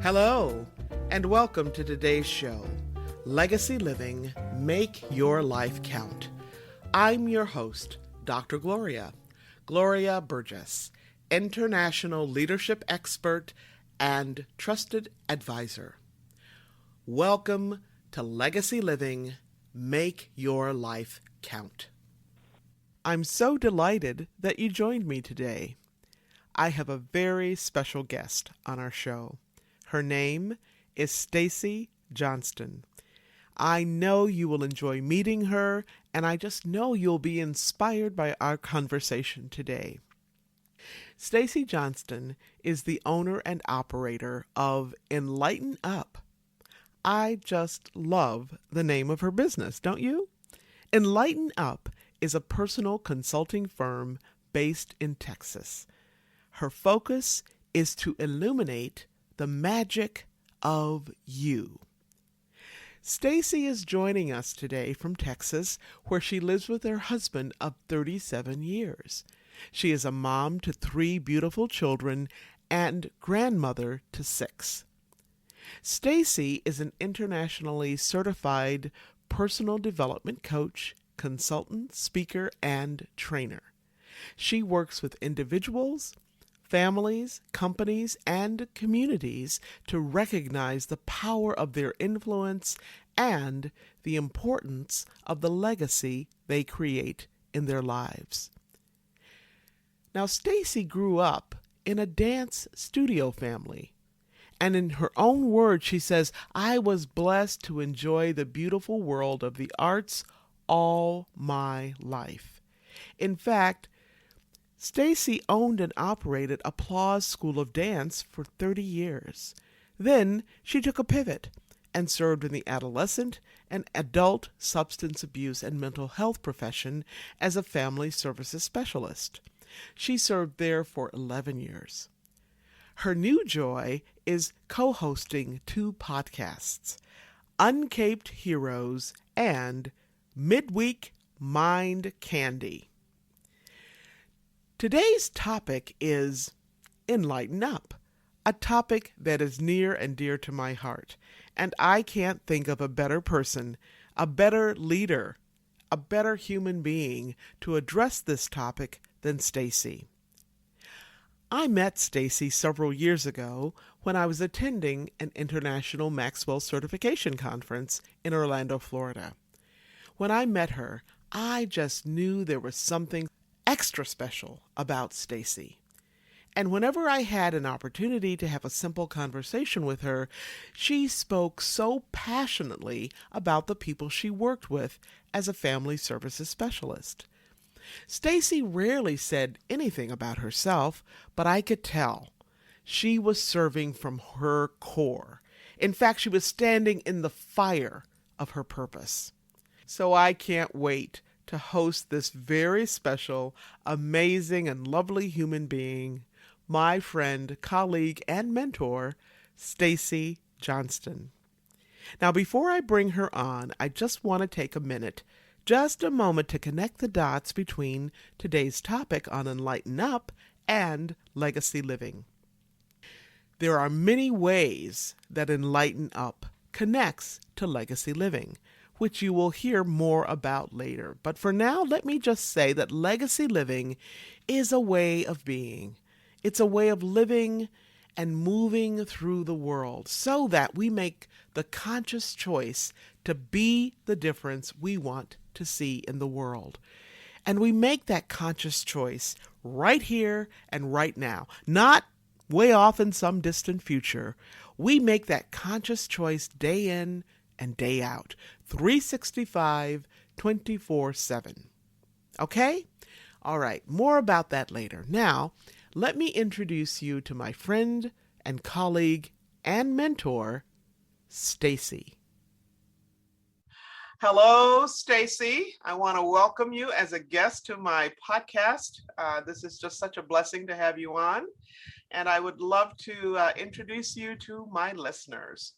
Hello, and welcome to today's show, Legacy Living, Make Your Life Count. I'm your host, Dr. Gloria Burgess, international leadership expert and trusted advisor. Welcome to Legacy Living, Make Your Life Count. I'm so delighted that you joined me today. I have a very special guest on our show. Her name is Stacy Johnston. I know you will enjoy meeting her, and I just know you'll be inspired by our conversation today. Stacy Johnston is the owner and operator of Enlighten Up. I just love the name of her business, don't you? Enlighten Up is a personal consulting firm based in Texas. Her focus is to illuminate the magic of you. Stacy is joining us today from Texas, where she lives with her husband of 37 years. She is a mom to 3 beautiful children and grandmother to 6. Stacy is an internationally certified personal development coach, consultant, speaker, and trainer. She works with individuals, families, companies, and communities to recognize the power of their influence and the importance of the legacy they create in their lives. Now, Stacy grew up in a dance studio family. And in her own words, she says, "I was blessed to enjoy the beautiful world of the arts all my life." In fact, Stacy owned and operated Applause School of Dance for 30 years. Then she took a pivot and served in the adolescent and adult substance abuse and mental health profession as a family services specialist. She served there for 11 years. Her new joy is co-hosting 2 podcasts, Uncaped Heroes and Midweek Mind Candy. Today's topic is Enlighten Up, a topic that is near and dear to my heart, and I can't think of a better person, a better leader, a better human being to address this topic than Stacy. I met Stacy several years ago when I was attending an International Maxwell Certification Conference in Orlando, Florida. When I met her, I just knew there was something extra special about Stacy. And whenever I had an opportunity to have a simple conversation with her, she spoke so passionately about the people she worked with as a family services specialist. Stacy rarely said anything about herself, but I could tell she was serving from her core. In fact, she was standing in the fire of her purpose. So I can't wait to host this very special, amazing, and lovely human being, my friend, colleague, and mentor, Stacy Johnston. Now, before I bring her on, I just want to take a minute, just a moment, to connect the dots between today's topic on Enlighten Up and legacy living. There are many ways that Enlighten Up connects to legacy living, which you will hear more about later. But for now, let me just say that legacy living is a way of being. It's a way of living and moving through the world so that we make the conscious choice to be the difference we want to see in the world. And we make that conscious choice right here and right now, not way off in some distant future. We make that conscious choice day in and day out, 365, 24/7. Okay? All right, more about that later. Now, let me introduce you to my friend and colleague and mentor, Stacy. Hello, Stacy. I want to welcome you as a guest to my podcast. This is just such a blessing to have you on, and I would love to introduce you to my listeners.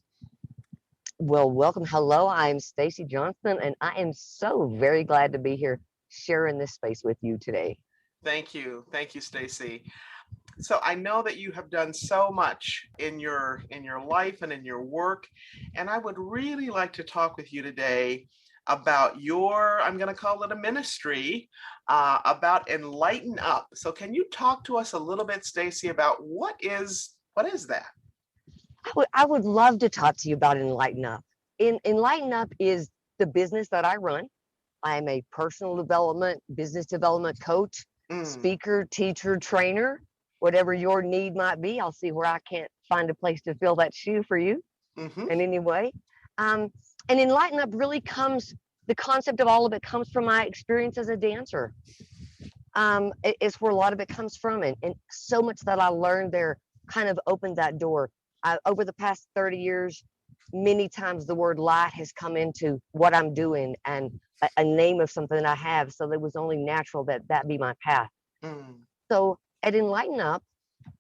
Well, welcome. Hello, I'm Stacy Johnston, and I am so very glad to be here sharing this space with you today. Thank you. Thank you, Stacy. So I know that you have done so much in your life and in your work, and I would really like to talk with you today about your, I'm going to call it a ministry, about Enlighten Up. So can you talk to us a little bit, Stacy, about what is that? I would love to talk to you about Enlighten Up. Enlighten Up is the business that I run. I am a personal development, business development coach, Mm, speaker, teacher, trainer. Whatever your need might be, I'll see where I can't find a place to fill that shoe for you mm-hmm, in any way. Um, and Enlighten Up really the concept of all of it comes from my experience as a dancer. It's where a lot of it comes from. And so much that I learned there kind of opened that door. Over the past 30 years, many times the word light has come into what I'm doing and a name of something that I have. So it was only natural that that be my path. mm, So at Enlighten Up,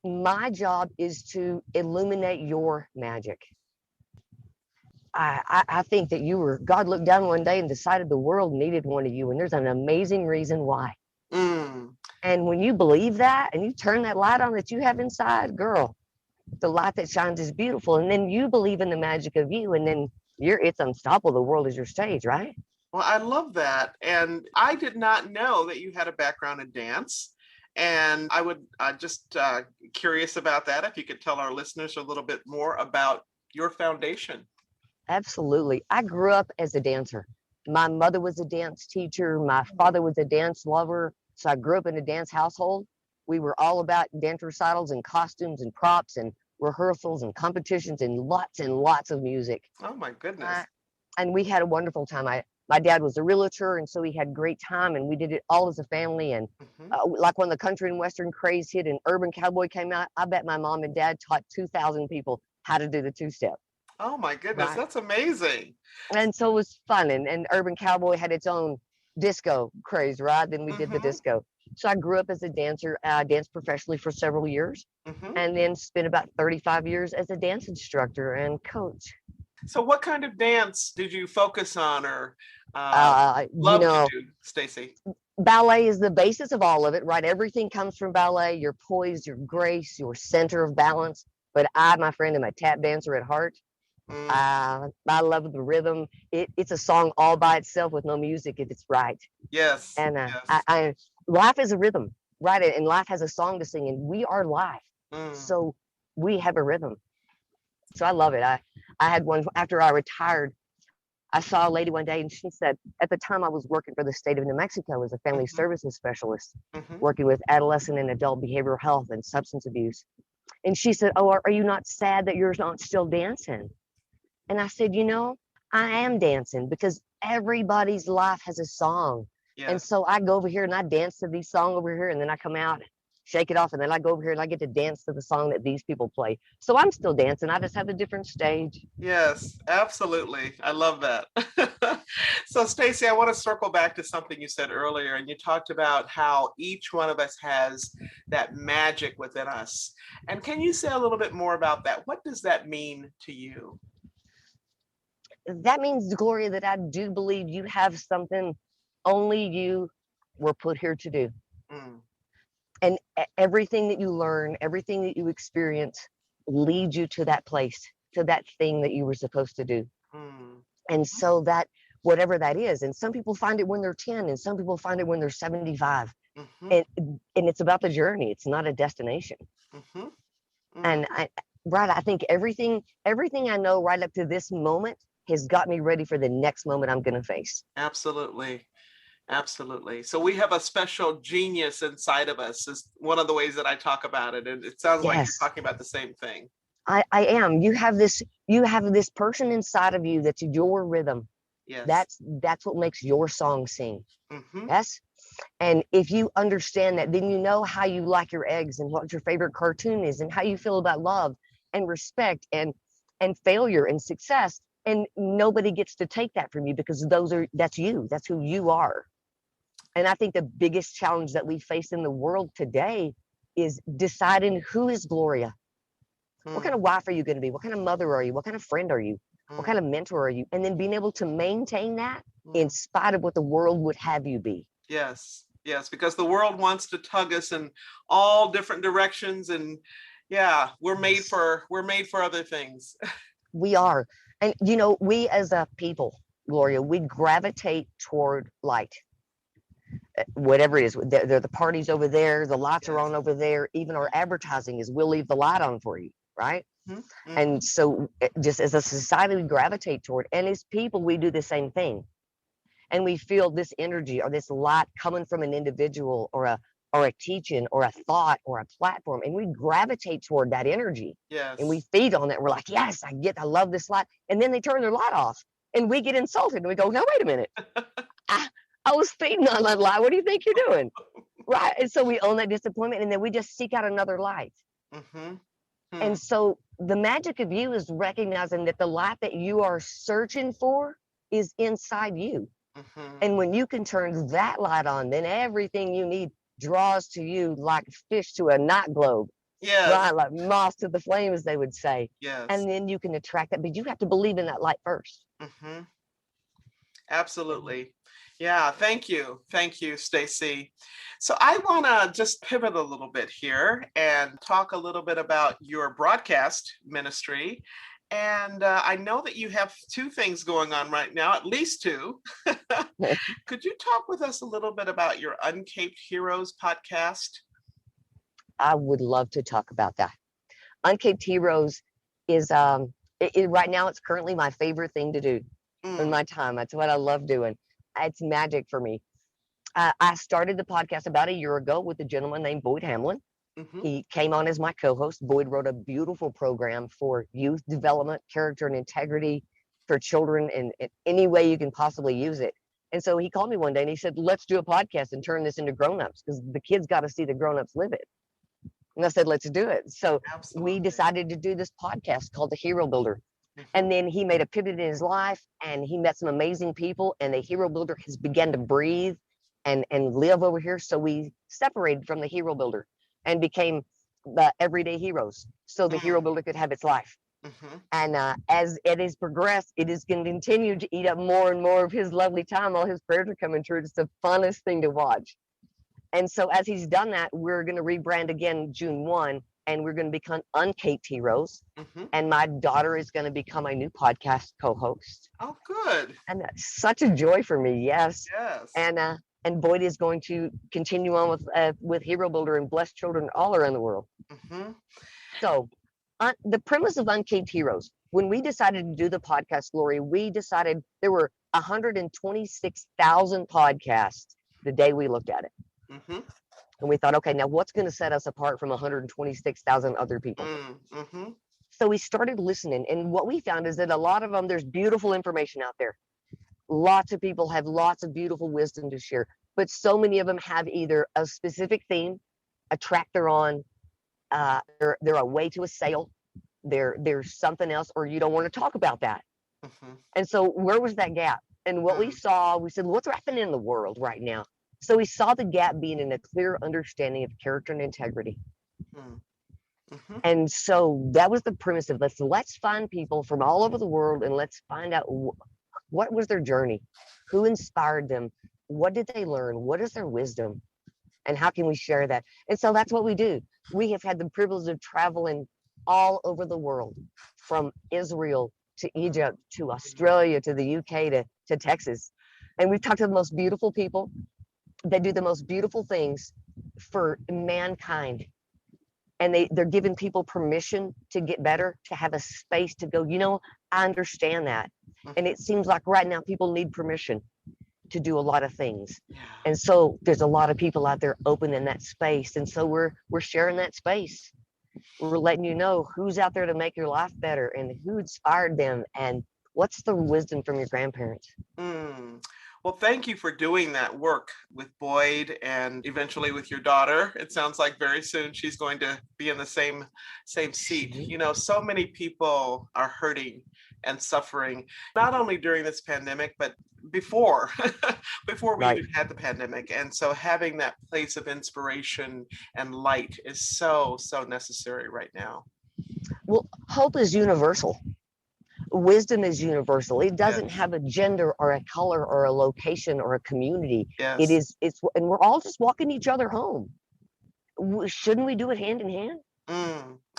my job is to illuminate your magic. I think that God looked down one day and decided the world needed one of you. And there's an amazing reason why. mm. And when you believe that and you turn that light on that you have inside, girl, the light that shines is beautiful. And then you believe in the magic of you, and then it's unstoppable. The world is your stage, right? Well, I love that. And I did not know that you had a background in dance. And I would just curious about that. If you could tell our listeners a little bit more about your foundation. Absolutely. I grew up as a dancer. My mother was a dance teacher. My father was a dance lover. So I grew up in a dance household. We were all about dance recitals and costumes and props and rehearsals and competitions and lots of music. Oh my Uh, goodness. and we had a wonderful time. My dad was a realtor, and so we had great time, and we did it all as a family. And Hmm. like when the country and western craze hit and urban cowboy came out, I bet my mom and dad taught 2,000 people how to do the two-step. Oh my goodness, Right. that's amazing. And so it was fun. And urban cowboy had its own disco craze, right? Then we did the Hmm. disco. So I grew up as a dancer. I danced professionally for several years, Hmm. and then spent about 35 years as a dance instructor and coach. So, what kind of dance did you focus on or uh, Uh, you love to know, do, Stacy? ballet is the basis of all of it, right? Everything comes from ballet, your poise, your grace, your center of balance. But I, my friend, am a tap dancer at heart. Mm, I love the rhythm. It's a song all by itself with no music if it's right. yes, And yes. life is a rhythm, right? And life has a song to sing, and we are life. Mm, So we have a rhythm. So I love it. I had one after I retired. I saw a lady one day, and she said, at the time I was working for the state of New Mexico as a family hmm. services specialist, Hmm. working with adolescent and adult behavioral health and substance abuse. And she said, "Oh, are you not sad that you're not still dancing?" And I said, I am dancing because everybody's life has a song. And Yes. so I go over here and I dance to these songs over here, and then I come out, shake it off, and then I go over here and I get to dance to the song that these people play. So I'm still dancing. I just have a different stage. Yes, absolutely. I love that. So, Stacy, I want to circle back to something you said earlier, and you talked about how each one of us has that magic within us. And can you say a little bit more about that? What does that mean to you? That means, Gloria, that I do believe you have something only you were put here to do. Mm, And everything that you learn, everything that you experience leads you to that place, to that thing that you were supposed to do. mm, And so that, whatever that is, and some people find it when they're 10, and some people find it when they're 75. mm-hmm, And it's about the journey. It's not a destination. mm-hmm, mm, And I think everything I know right up to this moment has got me ready for the next moment I'm going to face. absolutely. Absolutely. So we have a special genius inside of us is one of the ways that I talk about it. And it sounds like you're Yes, talking about the same thing. I am. You have this person inside of you that's your rhythm. Yes. That's what makes your song sing. Mm-hmm. Yes. And if you understand that, then you know how you like your eggs and what your favorite cartoon is and how you feel about love and respect and failure and success. And nobody gets to take that from you because that's you. That's who you are. And I think the biggest challenge that we face in the world today is deciding who is Gloria. What kind Mm, of wife are you going to be? What kind of mother are you? What kind of friend are you? What mm, kind of mentor are you? And then being able to maintain that in mm. spite of what the world would have you be. Yes. Yes, because the world wants to tug us in all different directions, and yeah, we're made for other things. We are. And, we as a people, Gloria, we gravitate toward light. Whatever it is, there are the parties over there, the lights are Yes. on over there. Even our advertising is, we'll leave the light on for you, right? Mm-hmm. And so just as a society, we gravitate toward, and as people, we do the same thing. And we feel this energy or this light coming from an individual or a teaching or a thought or a platform, and we gravitate toward that energy. Yes. And we feed on it. We're like, yes, I love this light. And then they turn their light off, and we get insulted, and we go, no, wait a minute. I was feeding on that light. What do you think you're doing? Right. And so we own that disappointment, and then we just seek out another light. Mm-hmm. And so the magic of you is recognizing that the light that you are searching for is inside you. Mm-hmm. And when you can turn that light on, then everything you need draws to you like fish to a night globe. Yes. Right, like moth to the flame, as they would say. Yes. And then you can attract that, but you have to believe in that light first. Mm-hmm. Absolutely. Yeah, thank you. Thank you, Stacy. So I want to just pivot a little bit here and talk a little bit about your broadcast ministry. And I know that you have two things going on right now, at least two. Could you talk with us a little bit about your Uncaped Heroes podcast? I would love to talk about that. Uncaped Heroes is right now, it's currently my favorite thing to do in my time. That's what I love doing. It's magic for me. I started the podcast about a year ago with a gentleman named Boyd Hamlin. Mm-hmm. He came on as my co-host. Boyd wrote a beautiful program for youth development, character and integrity for children in any way you can possibly use it. And so he called me one day and he said, let's do a podcast and turn this into grown-ups, because the kids got to see the grown-ups live it. And I said, let's do it. So we decided to do this podcast called The Hero Builder. Mm-hmm. And then he made a pivot in his life, and he met some amazing people, and the Hero Builder has begun to breathe and live over here. So we separated from the Hero Builder and became the Everyday Heroes, so the Hero Builder could have its life. Mm-hmm. And as it has progressed, it is going to continue to eat up more and more of his lovely time. All his prayers are coming true. It's the funnest thing to watch. And so as he's done that, we're going to rebrand again June 1, and we're going to become Uncaped Heroes. Mm-hmm. And my daughter is going to become my new podcast co-host. Oh, good. And that's such a joy for me. Yes. Yes. And Boyd is going to continue on with Hero Builder and bless children all around the world. Mm-hmm. So the premise of Uncaped Heroes, when we decided to do the podcast, Gloria, we decided there were 126,000 podcasts the day we looked at it. Mm-hmm. And we thought, okay, now what's going to set us apart from 126,000 other people? Mm-hmm. So we started listening. And what we found is that a lot of them, there's beautiful information out there. Lots of people have lots of beautiful wisdom to share, but so many of them have either a specific theme, a track they're on, they're a way to a sale, there's something else, or you don't want to talk about that. Mm-hmm. And so where was that gap? And what we saw, we said, what's happening in the world right now? So we saw the gap being in a clear understanding of character and integrity. Mm-hmm. And so that was the premise of let's find people from all over the world, and let's find out what was their journey, who inspired them, what did they learn, what is their wisdom, and how can we share that? And so that's what we do. We have had the privilege of traveling all over the world, from Israel to Egypt to Australia to the UK to Texas. And we've talked to the most beautiful people that do the most beautiful things for mankind. And they're giving people permission to get better, to have a space to go, I understand that. And it seems like right now people need permission to do a lot of things. And so there's a lot of people out there open in that space. And so we're sharing that space. We're letting you know who's out there to make your life better and who inspired them and what's the wisdom from your grandparents. Well, thank you for doing that work with Boyd and eventually with your daughter. It sounds like very soon she's going to be in the same seat. So many people are hurting and suffering, not only during this pandemic, but before we even had the pandemic. And so having that place of inspiration and light is so necessary right now. Well, hope is universal. wisdom is universal. It doesn't Yes. have a gender or a color or a location or a community. Yes. And we're all just walking each other home. Shouldn't we do it hand in hand?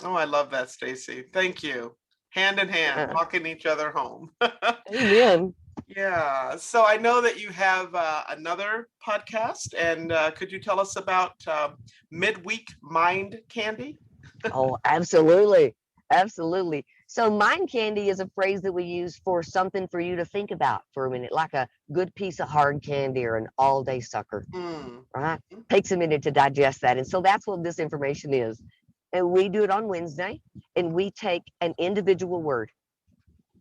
Oh, I love that, Stacy. Thank you. Hand in hand, Uh, walking each other home. amen. Yeah. So I know that you have another podcast, and could you tell us about midweek mind candy? Oh, absolutely. Absolutely. So mind candy is a phrase that we use for something for you to think about for a minute, like a good piece of hard candy or an all-day sucker, Mm. right? Takes a minute to digest that. And so that's what this information is. And we do it on Wednesday, and we take an individual word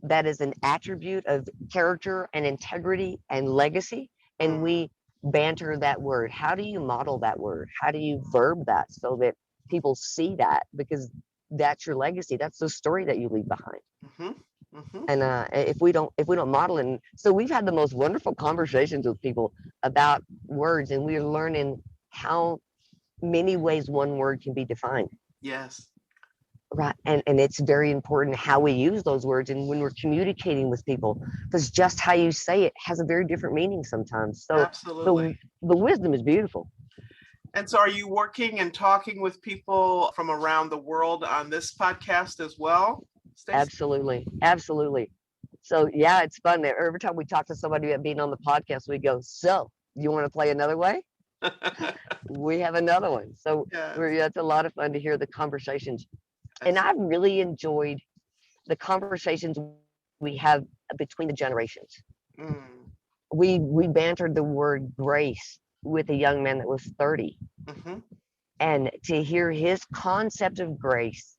that is an attribute of character and integrity and legacy, and Mm. we banter that word. How do you model that word? How do you verb that so that people see that? Because that's your legacy. That's the story that you leave behind. Mm-hmm. Mm-hmm. And if we don't model it, and so we've had the most wonderful conversations with people about words, and we're learning how many ways one word can be defined. Yes. Right. And it's very important how we use those words and when we're communicating with people, because just how you say it has a very different meaning sometimes. So Absolutely. the wisdom is beautiful. And so are you working and talking with people from around the world on this podcast as well, Stacey? Absolutely. Absolutely. So yeah, it's fun that every time we talk to somebody about being on the podcast, we go, so you want to play another way? We have another one. So Yes. it's a lot of fun to hear the conversations. And I've really enjoyed the conversations we have between the generations. Mm. We bantered the word grace with a young man that was 30, Mm-hmm. and to hear his concept of grace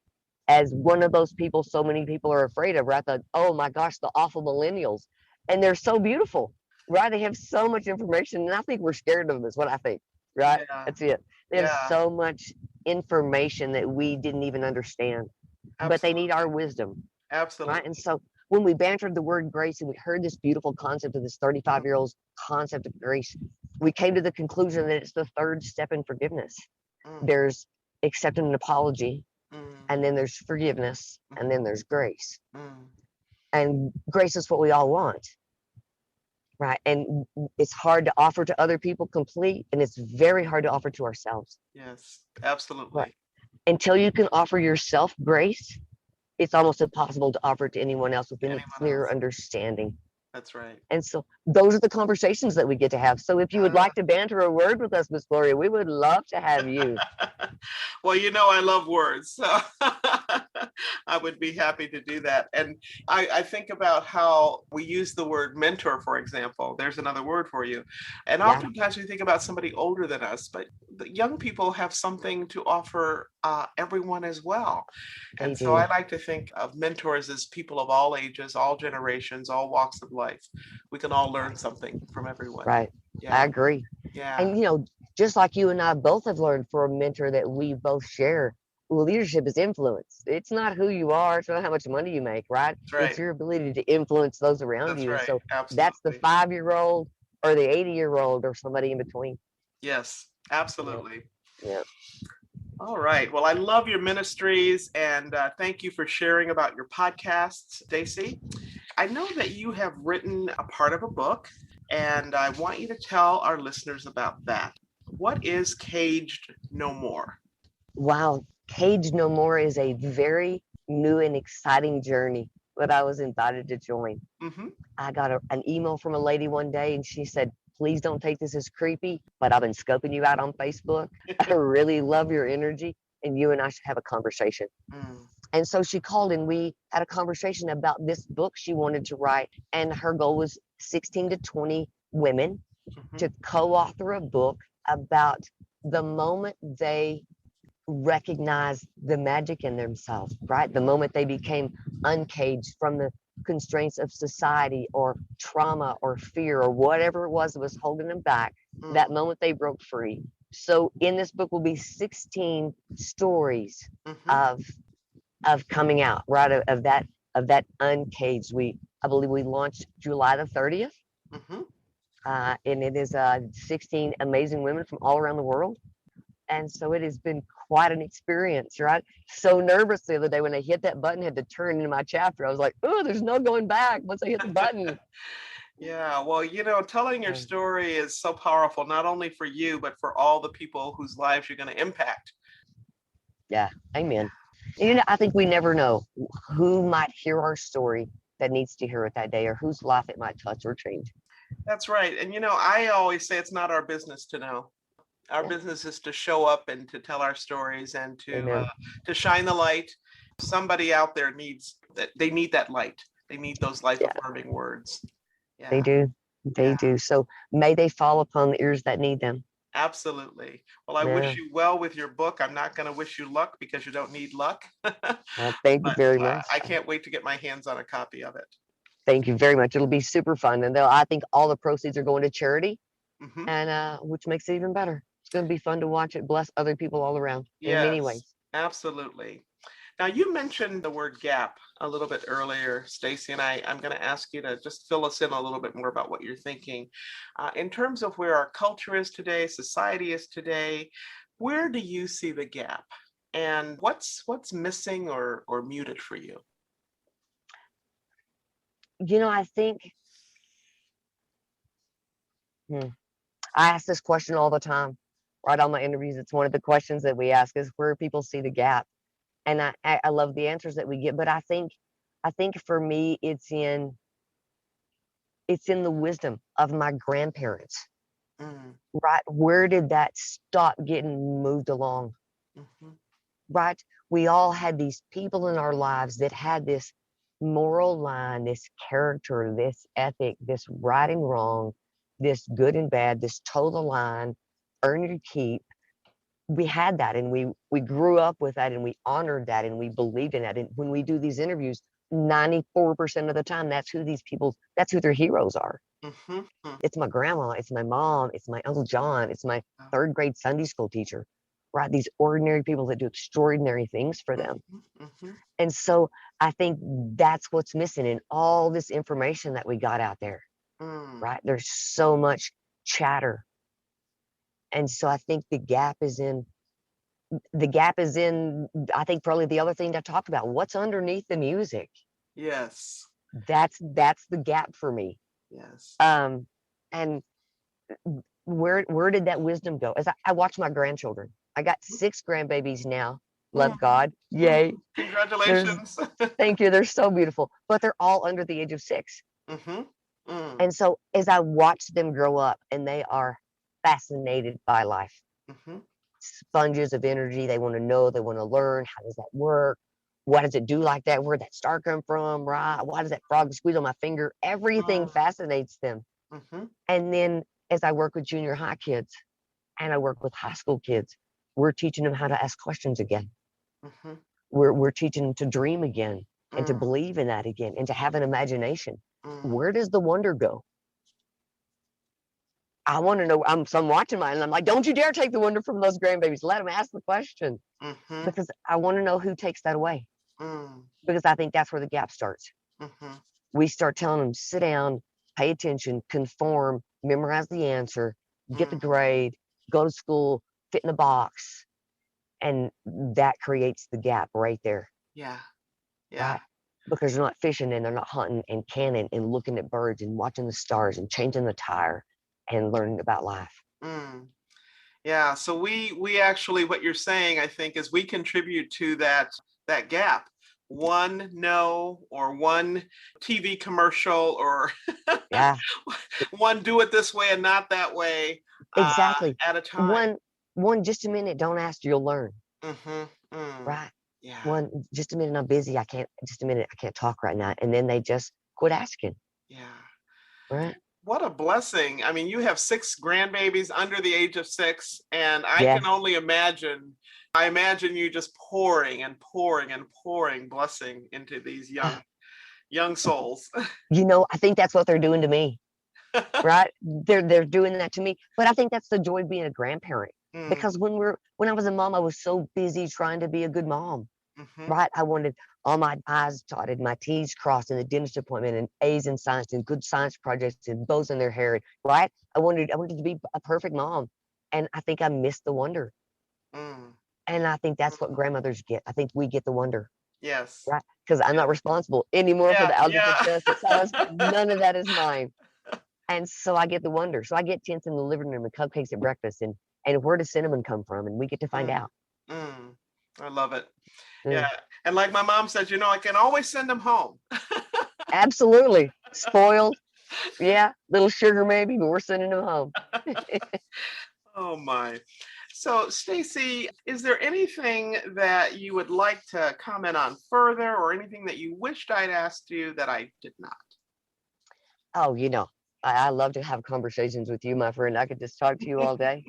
as one of those people so many people are afraid of, right? Oh my gosh, the awful millennials, and they're so beautiful, right? They have so much information, and I think we're scared of them is what I think, right? Yeah. That's it. They have Yeah. so much information that we didn't even understand, but they need our wisdom, Absolutely. right? And so when we bantered the word grace and we heard this beautiful concept of this 35-year-old's concept of grace, we came to the conclusion that it's the third step in forgiveness. Mm. There's accepting an apology, Mm. and then there's forgiveness, and then there's grace. Mm. And grace is what we all want, right? And it's hard to offer to other people complete, and it's very hard to offer to ourselves. Yes, absolutely. Right. Until you can offer yourself grace, it's almost impossible to offer it to anyone else with any clear understanding. That's right. And so those are the conversations that we get to have. So if you would like to banter a word with us, Miss Gloria, we would love to have you. Well, you know, I love words, so I would be happy to do that. And I think about how we use the word mentor, for example. There's another word for you. And Yeah. oftentimes we think about somebody older than us, but the young people have something to offer everyone as well. They And so do. I like to think of mentors as people of all ages, all generations, all walks of life. We can all learn something from everyone. Right. Yeah. I agree. Yeah. And, just like you and I both have learned from a mentor that we both share, leadership is influence. It's not who you are. It's not how much money you make, right? That's right. It's your ability to influence those around That's you. right. So Absolutely. that's the 5-year-old or the 80-year-old or somebody in between. Yes, absolutely. Yeah. All right. Well, I love your ministries, and thank you for sharing about your podcasts, Stacy. I know that you have written a part of a book, and I want you to tell our listeners about that. What is Caged No More? Wow. Caged No More is a very new and exciting journey that I was invited to join. Mm-hmm. I got an email from a lady one day, and she said, please don't take this as creepy, but I've been scoping you out on Facebook. I really love your energy, and you and I should have a conversation. Mm. And so she called, and we had a conversation about this book she wanted to write. And her goal was 16 to 20 women to co-author a book about the moment they recognized the magic in themselves, right? The moment they became uncaged from the constraints of society or trauma or fear or whatever it was that was holding them back, that moment they broke free. So in this book will be 16 stories of coming out, right? Of that uncaged. I believe we launched July the 30th. And it is 16 amazing women from all around the world And so it has been quite an experience, right? So nervous the other day when I hit that button, had to turn into my chapter. I was like, oh, there's no going back once I hit the button. Yeah, well, telling your story is so powerful, not only for you, but for all the people whose lives you're going to impact. Yeah, amen. And, I think we never know who might hear our story that needs to hear it that day, or whose life it might touch or change. That's right. And, I always say it's not our business to know. Our business is to show up and to tell our stories and to shine the light. Somebody out there needs that. They need that light. They need those life affirming words. Yeah. They do. They do. So may they fall upon the ears that need them. Absolutely. Well, I wish you well with your book. I'm not going to wish you luck because you don't need luck. Thank you very much. I can't wait to get my hands on a copy of it. Thank you very much. It'll be super fun. And I think all the proceeds are going to charity, and which makes it even better. It's going to be fun to watch it bless other people all around in many ways. Absolutely. Now, you mentioned the word gap a little bit earlier, Stacy, and I'm going to ask you to just fill us in a little bit more about what you're thinking. In terms of where our culture is today, society is today, where do you see the gap? And what's missing or muted for you? I think I ask this question all the time, right on my interviews. It's one of the questions that we ask is where people see the gap. And I love the answers that we get, but I think for me it's in the wisdom of my grandparents. Right? Where did that stop getting moved along? Right? We all had these people in our lives that had this moral line, this character, this ethic, this right and wrong, this good and bad, this toe the line, earn your keep. We had that, and we grew up with that, and we honored that, and we believed in that. And when we do these interviews, 94% of the time, that's who their heroes are. It's my grandma, it's my mom, it's my Uncle John, it's my third grade Sunday school teacher, right? These ordinary people that do extraordinary things for them. And so I think that's what's missing in all this information that we got out there, right? There's so much chatter. And so I think the gap is in, I think probably the other thing that I talked about, what's underneath the music. Yes. That's the gap for me. Yes. And where did that wisdom go? As I watch my grandchildren, I got 6 grandbabies now. Love God. Yay. Congratulations. Thank you. They're so beautiful, but they're all under the age of 6. And so as I watch them grow up, and they are fascinated by life, sponges of energy. They want to know, they want to learn. How does that work? What does it do like that? Where'd that star come from? Right? Why does that frog squeeze on my finger? Everything fascinates them. And then as I work with junior high kids and I work with high school kids, we're teaching them how to ask questions again. We're teaching them to dream again and to believe in that again and to have an imagination. Where does the wonder go? I want to know. I'm watching mine, and I'm like, don't you dare take the wonder from those grandbabies. Let them ask the question, because I want to know who takes that away. Because I think that's where the gap starts. We start telling them, sit down, pay attention, conform, memorize the answer, get the grade, go to school, fit in the box, and that creates the gap right there. Yeah. Right? Because they're not fishing and they're not hunting and canning and looking at birds and watching the stars and changing the tire and learning about life. Yeah. So we actually, what you're saying, I think, is we contribute to that gap. One no, or one TV commercial, or one do it this way and not that way. Exactly. At a time. One just a minute, don't ask, you'll learn. Right. Yeah. One, just a minute, I'm busy. I can't talk right now. And then they just quit asking. Yeah. Right. What a blessing. I mean, you have 6 grandbabies under the age of 6, and I can only imagine. I imagine you just pouring and pouring and pouring blessing into these young souls. I think that's what they're doing to me. Right? They're doing that to me. But I think that's the joy of being a grandparent. Because when I was a mom, I was so busy trying to be a good mom. Right? I wanted all my I's dotted, my T's crossed in the dentist appointment, and A's in science, and good science projects, and bows in their hair. Right? I wanted to be a perfect mom. And I think I missed the wonder. Mm. And I think that's what grandmothers get. I think we get the wonder, Yes. right? Because I'm not responsible anymore for Yeah, the algebra yeah. test, the science. None of that is mine. And so I get the wonder. So I get tents in the living room and cupcakes at breakfast, and where does cinnamon come from? And we get to find Mm. out. Mm. I love it. Yeah. Mm, And like my mom says, I can always send them home. absolutely. Spoiled. Yeah. Little sugar maybe, but we're sending them home. Oh my. So, Stacy, is there anything that you would like to comment on further, or anything that you wished I'd asked you that I did not? Oh, I love to have conversations with you, my friend. I could just talk to you all day,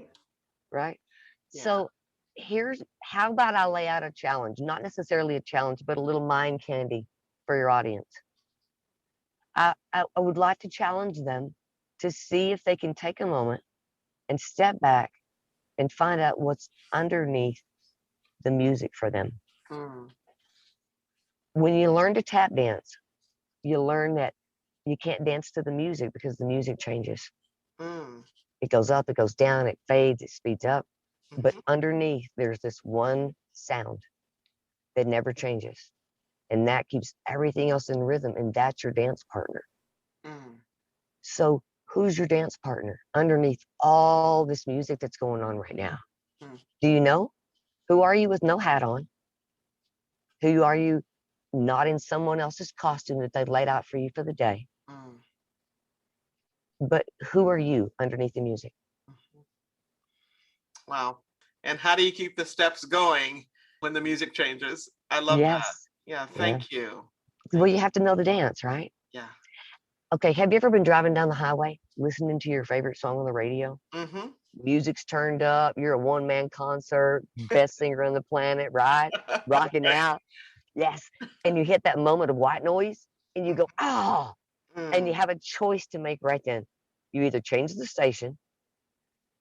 right? Yeah. So how about I lay out a challenge, not necessarily a challenge, but a little mind candy for your audience. I would like to challenge them to see if they can take a moment and step back and find out what's underneath the music for them. Mm. When you learn to tap dance, you learn that you can't dance to the music because the music changes. Mm. It goes up, it goes down, it fades, it speeds up. But Mhm. underneath, there's this one sound that never changes. And that keeps everything else in rhythm. And that's your dance partner. Mm. So, who's your dance partner underneath all this music that's going on right now? Mm. Do you know? Who are you with no hat on? Who are you not in someone else's costume that they've laid out for you for the day? Mm. But who are you underneath the music? Mhm. Wow. And how do you keep the steps going when the music changes? I love that. Yes. Yeah, Yeah. thank you. Well, Thank you have to know the dance, right? Yeah. Okay. Have you ever been driving down the highway listening to your favorite song on the radio? Mm-hmm. Music's turned up. You're a one-man concert, best singer on the planet, right? Rocking out. Yes. And you hit that moment of white noise and you go, oh, and you Mm. have a choice to make right then. You either change the station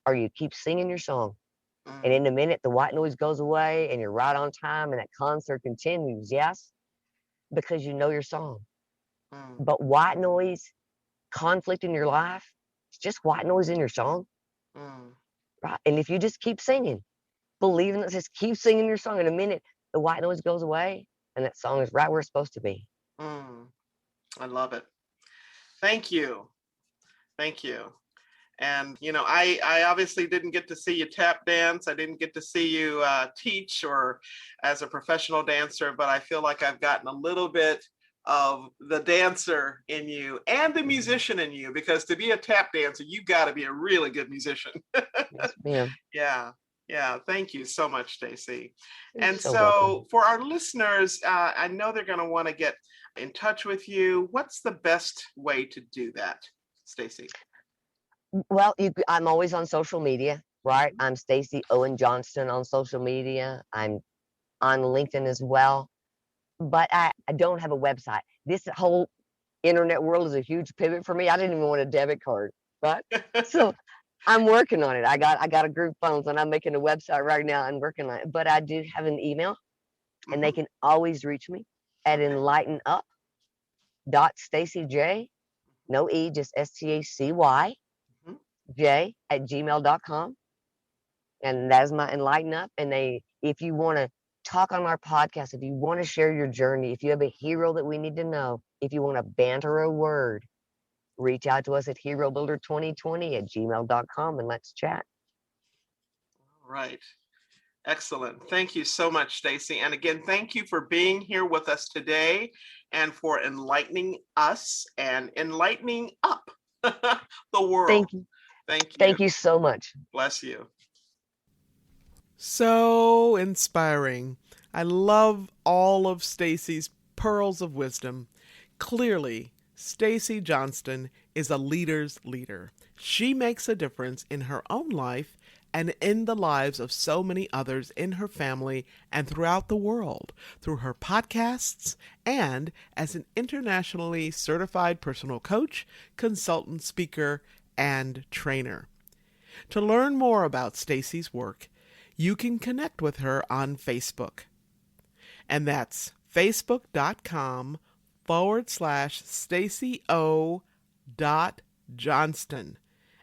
or you keep singing your song. And Mm. in a minute, the white noise goes away and you're right on time and that concert continues. Yes. Because you know your song. Mm. But white noise, conflict in your life, it's just white noise in your song. Mm. Right. And if you just keep singing, believing that just keep singing your song, in a minute, the white noise goes away and that song is right where it's supposed to be. Mm. I love it. Thank you. Thank you. And I obviously didn't get to see you tap dance. I didn't get to see you teach or as a professional dancer, but I feel like I've gotten a little bit of the dancer in you and the musician in you, because to be a tap dancer, you've got to be a really good musician. Yes, ma'am. Yeah. Yeah. Thank you so much, Stacy. You're And so welcome. so for our listeners, I know they're going to want to get in touch with you. What's the best way to do that, Stacy? Well, I'm always on social media, right? I'm Stacy Owen Johnston on social media. I'm on LinkedIn as well, but I don't have a website. This whole internet world is a huge pivot for me. I didn't even want a debit card, right? So I'm working on it. I got a group phones and I'm making a website right now and working on it. But I do have an email and they Mhm. can always reach me at Okay. enlightenup.stacyj, no E, just STACY Mhm. j@gmail.com. And that is my Enlighten Up. And if you want to talk on our podcast, if you want to share your journey, if you have a hero that we need to know, if you want to banter a word, reach out to us at herobuilder2020 @gmail.com and let's chat. All right. Excellent. Thank you so much, Stacy. And again, thank you for being here with us today and for enlightening us and enlightening up the world. Thank you. Thank you. Thank you so much. Bless you. So inspiring. I love all of Stacy's pearls of wisdom. Clearly, Stacy Johnston is a leader's leader. She makes a difference in her own life and in the lives of so many others in her family and throughout the world through her podcasts and as an internationally certified personal coach, consultant, speaker, and trainer. To learn more about Stacy's work, you can connect with her on Facebook. And that's facebook.com/StacyO.Johnston.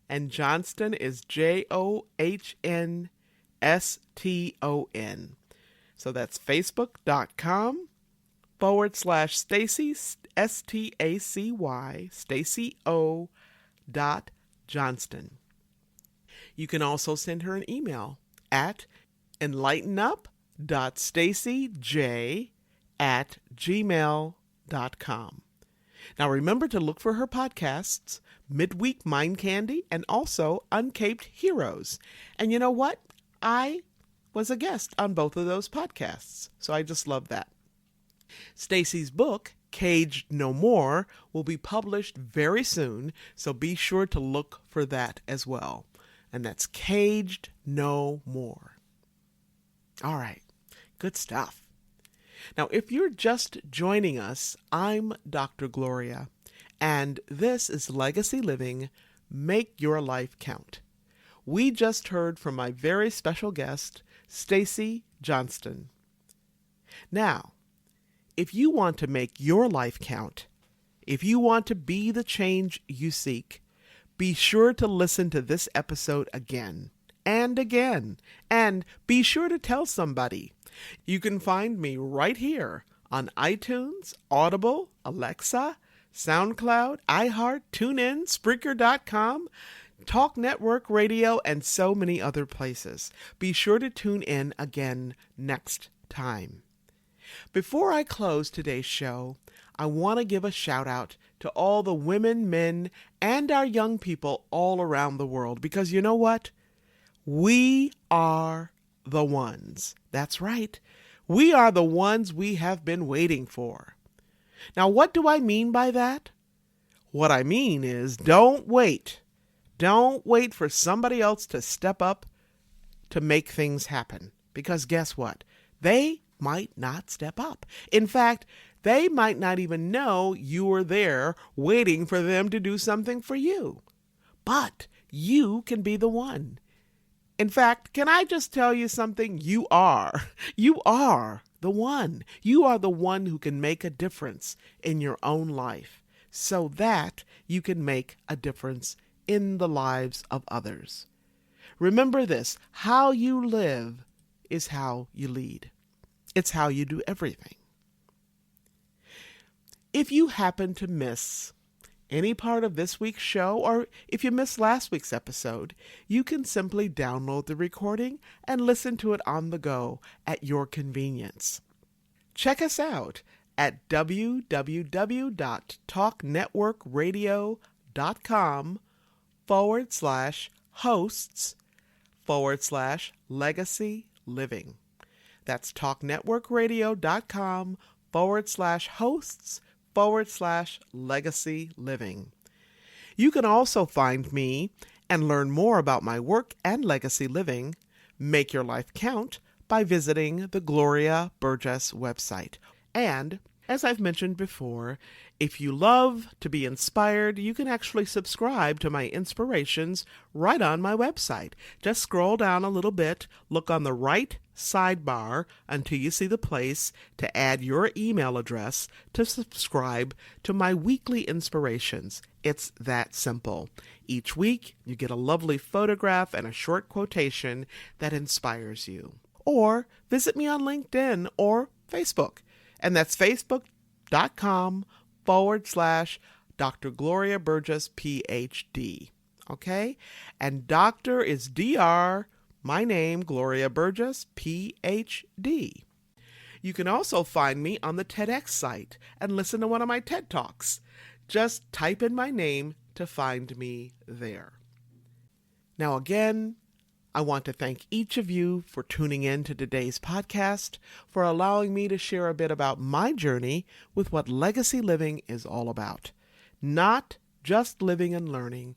And Johnston is JOHNSTON. So that's facebook.com/Stacy, Stacy, Stacy O. Johnston. You can also send her an email at enlightenup.stacyj@gmail.com. Now remember to look for her podcasts, Midweek Mind Candy, and also Uncaped Heroes. And you know what? I was a guest on both of those podcasts, so I just love that. Stacy's book, Caged No More, will be published very soon, so be sure to look for that as well. And that's Caged No More. All right, good stuff. Now, if you're just joining us, I'm Dr. Gloria, and this is Legacy Living, Make Your Life Count. We just heard from my very special guest, Stacy Johnston. Now, if you want to make your life count, if you want to be the change you seek, be sure to listen to this episode again and again, and be sure to tell somebody. You can find me right here on iTunes, Audible, Alexa, SoundCloud, iHeart, TuneIn, Spreaker.com, Talk Network Radio, and so many other places. Be sure to tune in again next time. Before I close today's show, I want to give a shout out to all the women, men, and our young people all around the world, because you know what? We are the ones. That's right. We are the ones we have been waiting for. Now, what do I mean by that? What I mean is don't wait. Don't wait for somebody else to step up to make things happen. Because guess what? They might not step up. In fact, they might not even know you were there waiting for them to do something for you. But you can be the one. In fact, can I just tell you something? You are. You are the one. You are the one who can make a difference in your own life so that you can make a difference in the lives of others. Remember this, how you live is how you lead. It's how you do everything. If you happen to miss any part of this week's show, or if you missed last week's episode, you can simply download the recording and listen to it on the go at your convenience. Check us out at www.talknetworkradio.com/hosts/Legacy Living. That's talknetworkradio.com/hosts/Legacy Living. You can also find me and learn more about my work and legacy living, Make Your Life Count, by visiting the Gloria Burgess website. And, as I've mentioned before, if you love to be inspired, you can actually subscribe to my inspirations right on my website. Just scroll down a little bit, look on the right sidebar until you see the place to add your email address to subscribe to my weekly inspirations. It's that simple. Each week, you get a lovely photograph and a short quotation that inspires you. Or visit me on LinkedIn or Facebook, and that's facebook.com/Dr. Gloria Burgess, PhD. Okay? And doctor is Dr. My name, Gloria Burgess, PhD. You can also find me on the TEDx site and listen to one of my TED Talks. Just type in my name to find me there. Now again, I want to thank each of you for tuning in to today's podcast, for allowing me to share a bit about my journey with what legacy living is all about. Not just living and learning,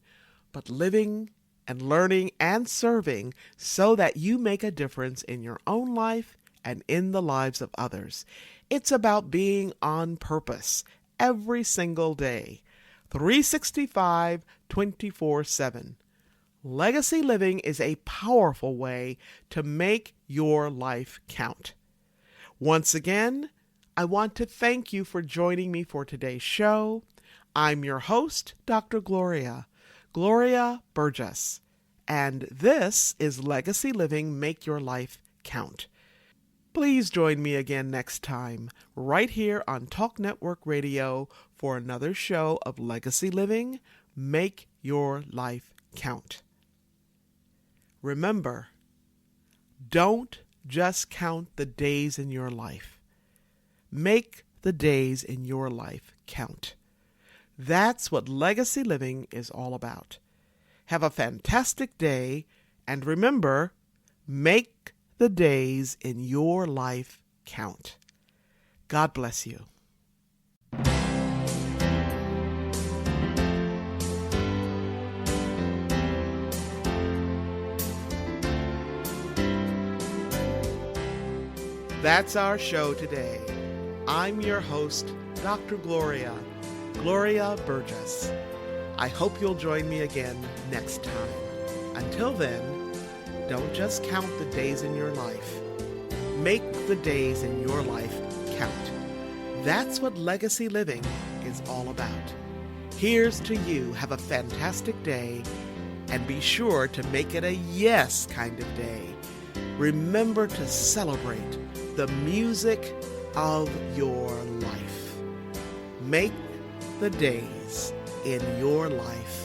but living and learning and serving so that you make a difference in your own life and in the lives of others. It's about being on purpose every single day, 365, 24/7. Legacy living is a powerful way to make your life count. Once again, I want to thank you for joining me for today's show. I'm your host, Dr. Gloria Burgess, and this is Legacy Living Make Your Life Count. Please join me again next time, right here on Talk Network Radio for another show of Legacy Living Make Your Life Count. Remember, don't just count the days in your life. Make the days in your life count. That's what legacy living is all about. Have a fantastic day, and remember, make the days in your life count. God bless you. That's our show today. I'm your host, Dr. Gloria Burgess. I hope you'll join me again next time. Until then, don't just count the days in your life. Make the days in your life count. That's what legacy living is all about. Here's to you. Have a fantastic day, and be sure to make it a yes kind of day. Remember to celebrate the music of your life. Make the days in your life